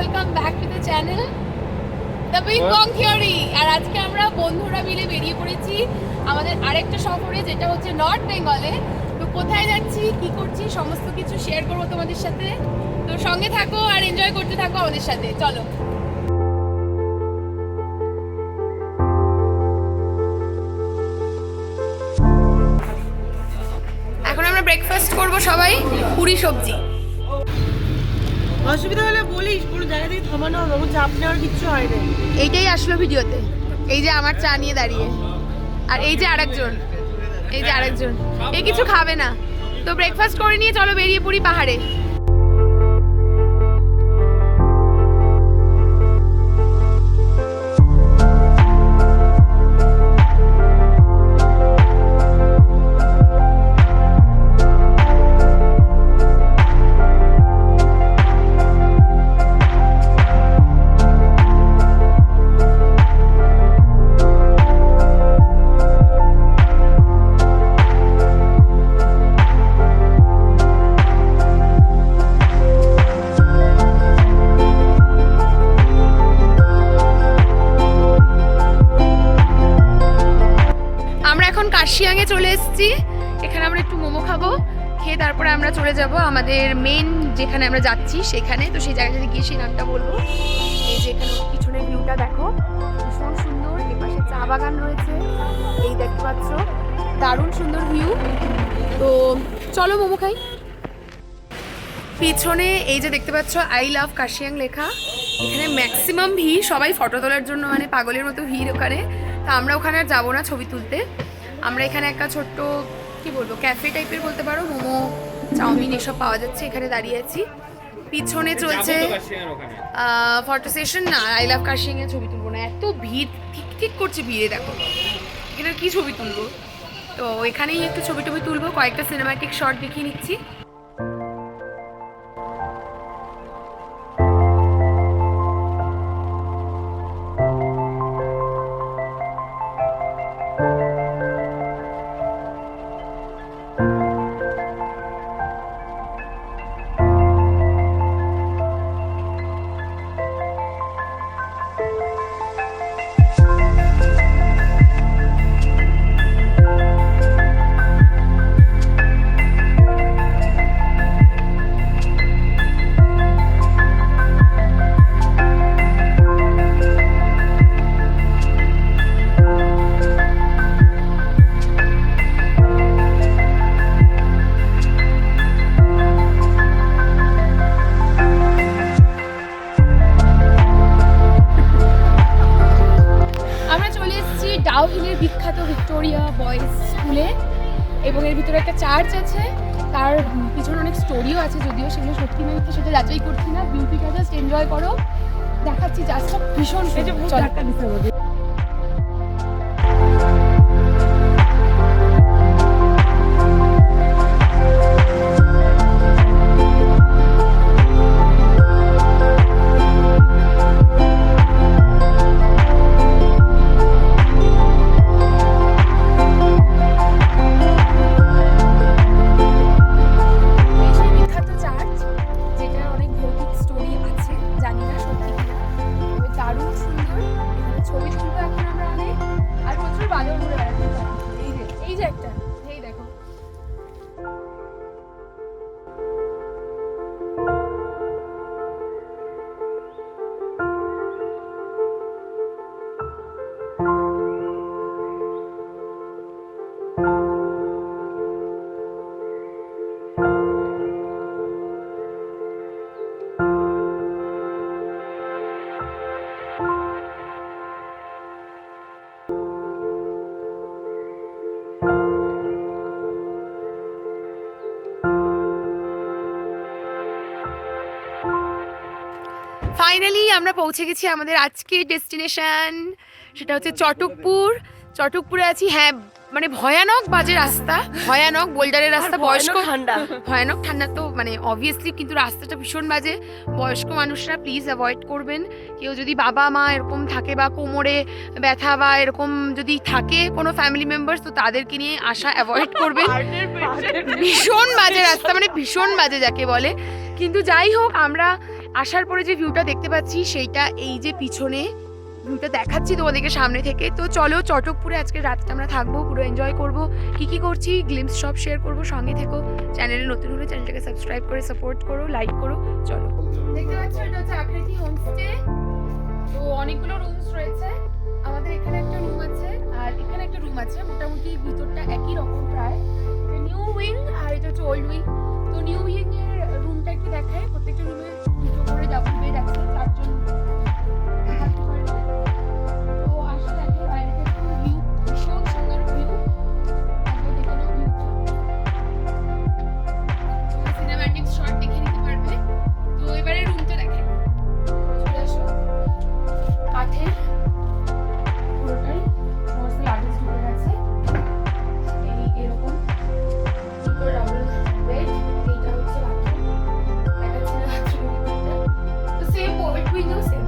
Welcome back to the channel the big bong theory. আর আজকে আমরা বন্ধুরা মিলে বেরিয়ে পড়েছি আমাদের আরেকটা সফরে, যেটা হচ্ছে নর্থ বেঙ্গলে। তো কোথায় যাচ্ছি, কি করছি, সমস্ত কিছু শেয়ার করবো তোমাদের সাথে। তো সঙ্গে থাকো আর এনজয় করতে থাকো আমাদের সাথে, চলো। এখন আমরা ব্রেকফাস্ট করবো সবাই, পুরি সবজি। অসুবিধা হলে বলিস, কোনো জায়গা থেকে থামানো হবে, আমার চাপ নেওয়ার কিচ্ছু হয় না। এইটাই আসলো ভিডিওতে, এই যে আমার চা নিয়ে দাঁড়িয়ে, আর এই যে আরেকজন, এ কিছু খাবে না। তো ব্রেকফাস্ট করে নিয়ে চলো বেরিয়ে পড়ি পাহাড়ে। কার্শিয়াংয়ে চলে এসেছি, এখানে আমরা একটু মোমো খাবো, খেয়ে তারপরে আমরা চলে যাব আমাদের মেন যেখানে আমরা যাচ্ছি সেখানে। তো সেই জায়গাটাতে গিয়ে সেই নামটা বলবো। এই যে এখানে পিছনের ভিউটা দেখো, ভীষণ সুন্দর। এপাশে চা বাগান রয়েছে, এই দেখতে পাচ্ছ, দারুণ সুন্দর ভিউ। তো চলো মোমো খাই। পিছনে এই যে দেখতে পাচ্ছ আই লাভ কার্শিয়াং লেখা। এখানে ম্যাক্সিমাম ভিড়, সবাই ফটো তোলার জন্য মানে পাগলের মতো ভিড় ওখানে। তা আমরা ওখানে আর যাবো না ছবি তুলতে। আমরা এখানে একটা ছোট্ট কি বলবো ক্যাফে টাইপের বলতে পারো, মোমো চাউমিন এসব পাওয়া যাচ্ছে, এখানে দাঁড়িয়ে আছি। পিছনে চলছে ফটো সেশন। না, আই লাভ কার্শিয়াং এ ছবি তুলবো না, এত ভিড়, ঠিক করছে ভিড়ে। দেখো এখানে কি ছবি তুলবো, তো এখানেই একটু ছবি টবি তুলবো, কয়েকটা সিনেমাটিক শট দেখিয়ে নিচ্ছি। ডাউহিলের বিখ্যাত ভিক্টোরিয়া বয়েজ স্কুলে, এবং এর ভিতরে একটা চার্চ আছে, তার পিছনে অনেক স্টোরিও আছে, যদিও সেগুলো সত্যি না মিথ্যে সেটা যাচাই করছি না। বিউটিটা জাস্ট এনজয় করো, দেখাচ্ছি জাস্টটা ভীষণ সুন্দর। ফাইনালি আমরা পৌঁছে গেছি আমাদের আজকের ডেস্টিনেশন, সেটা হচ্ছে চটকপুর। চটকপুরে আছি। হ্যাঁ, মানে ভয়ানক বাজে রাস্তা, ভয়ানক বোল্ডারের রাস্তা, বয়স্ক ঠান্ডা, ভয়ানক ঠান্ডা তো মানে অবভিয়াসলি, কিন্তু রাস্তাটা ভীষণ বাজে। বয়স্ক মানুষরা প্লিজ অ্যাভয়েড করবেন। কেউ যদি বাবা মা এরকম থাকে বা কোমরে ব্যথা বা এরকম যদি থাকে কোনো ফ্যামিলি মেম্বার্স, তো তাদেরকে নিয়ে আসা অ্যাভয়েড করবেন। ভীষণ বাজে রাস্তা, মানে ভীষণ বাজে যাকে বলে। কিন্তু যাই হোক, আমরা আসার পরে যে ভিউটা দেখতে পাচ্ছি সেইটা এই যে পিছনে ভিউটা দেখাচ্ছি তোমাদেরকে সামনে থেকে। তো চলো চটকপুরে আজকে রাতটা আমরা থাকবো, পুরো এনজয় করবো, কি করছি গ্লিমস সব শেয়ার করবো। সঙ্গে থেকো, চ্যানেলে নতুন হলে চ্যানেলটাকে সাবস্ক্রাইব করে সাপোর্ট করো, লাইক করো। চলো, দেখতে পাচ্ছ এটা হচ্ছে আকৃতি হোমস্টে। তো অনেকগুলো রুমস রয়েছে, আমাদের এখানে একটা রুম আছে আর এখানে একটা রুম আছে, মোটামুটি ভিতরটা একই রকম প্রায়। নিউ উইং আর এটা হচ্ছে ওল্ড উইং। তো নিউ উইং এর রুমটা একটু দেখায়, প্রত্যেকটা রুমে দুটো করে ডাবল বেড আছে, 4 জন থাকতে পারবে। তো আসলে দেখে বাইরে থেকে ভিউ ভীষণ সুন্দর ভিউ, একবার দেখে নাও ভিউটা, সিনেম্যাটিক শট দেখে নিতে পারবে। তো এবারে রুমটা দেখে চলে আসো। কাঠের পুরোটাই সমস্ত লাগেজ ঢুকে গেছে, এই এরকম দুটো ডাবল বেড। এইটা হচ্ছে বাথরুম, দেখাচ্ছি না বাথরুমের ভিতরটা। তো সেম ওয়েট উইন্ডো সেম।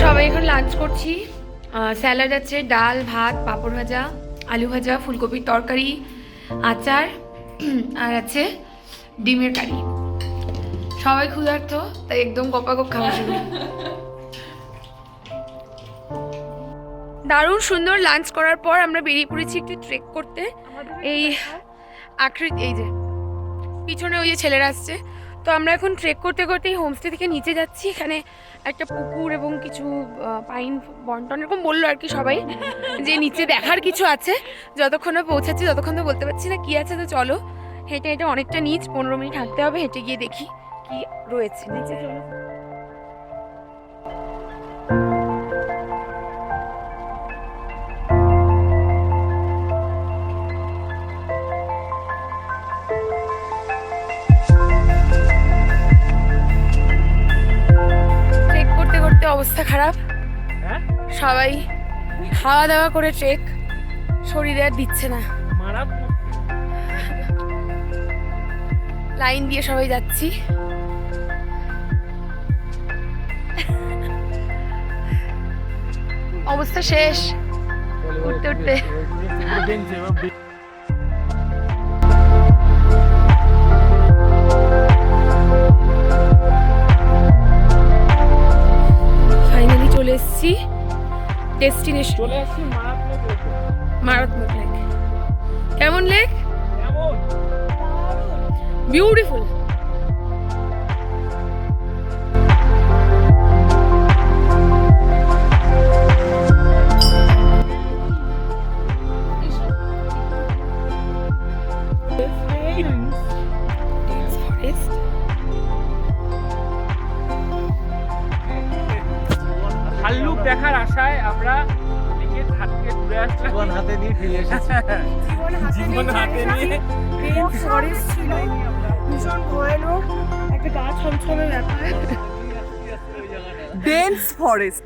সবাই এখন লাঞ্চ করছি। স্যালাড আছে, ডাল, ভাত, পাঁপড় ভাজা, আলু ভাজা, ফুলকপির তরকারি, আচার আর আছে ডিমের কারি। সবাই ক্ষুধার্ত, তাই একদম গপাগপ খাওয়া শুরু। দারুণ সুন্দর লাঞ্চ করার পর আমরা বেরিয়ে পড়েছি একটু ট্রেক করতে। এই আকৃতি, এই যে পিছনে ওই যে ছেলেরা আসছে। তো আমরা এখন ট্রেক করতে করতে এই হোমস্টে থেকে নিচে যাচ্ছি। এখানে একটা পুকুর এবং কিছু পাইন বন্টন এরকম বললো আর কি সবাই, যে নিচে দেখার কিছু আছে। যতক্ষণ না পৌঁছাচ্ছি ততক্ষণ তো বলতে পারছি না কি আছে। তো চলো, হেঁটে হেঁটে অনেকটা নিচ, 15 মিনিট হাঁটতে হবে, হেঁটে গিয়ে দেখি কি রয়েছে নিচে। ট্রেক করতে করতে অবস্থা খারাপ, সবাই খাওয়া দাওয়া করে ট্রেক, শরীরে আর দিচ্ছে না। লাইন দিয়ে সবাই যাচ্ছি। অবস্থা শেষ উঠতে উঠতে। ফাইনালি চলে এসেছি ডেস্টিনেশন। চলে আসছি মারাত্মক লেক। কেমন লেক? বিউটিফুল। ভাল্লুক দেখার আশায় আমরা এদিকে হাতকে ঘুরে আসলাম, জীবন হাতে নিয়ে ফিরে এসেছি। জীবন হাতে নিয়ে ফরেস্ট ছিল, ভীষণ ভয়ানক একটা গা ছমছমে ব্যাপার, ডেন্স ফরেস্ট।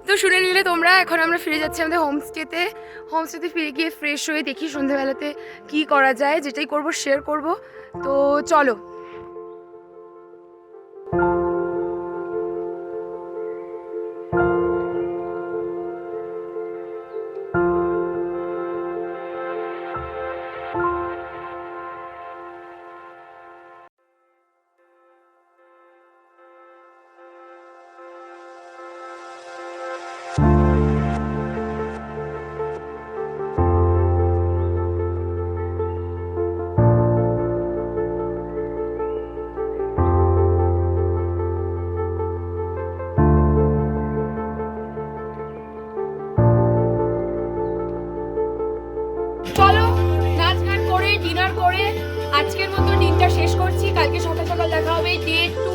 তো শুনে নিলে তোমরা, এখন আমরা ফিরে যাচ্ছি আমাদের হোমস্টেতে। হোমস্টেতে ফিরে গিয়ে ফ্রেশ হয়ে দেখি সন্ধ্যাবেলাতে কি করা যায়, যেটাই করব শেয়ার করব। তো চলো। আজকের মতো দিনটা শেষ করছি। কালকে সকাল সকাল দেখা হবে ডে 2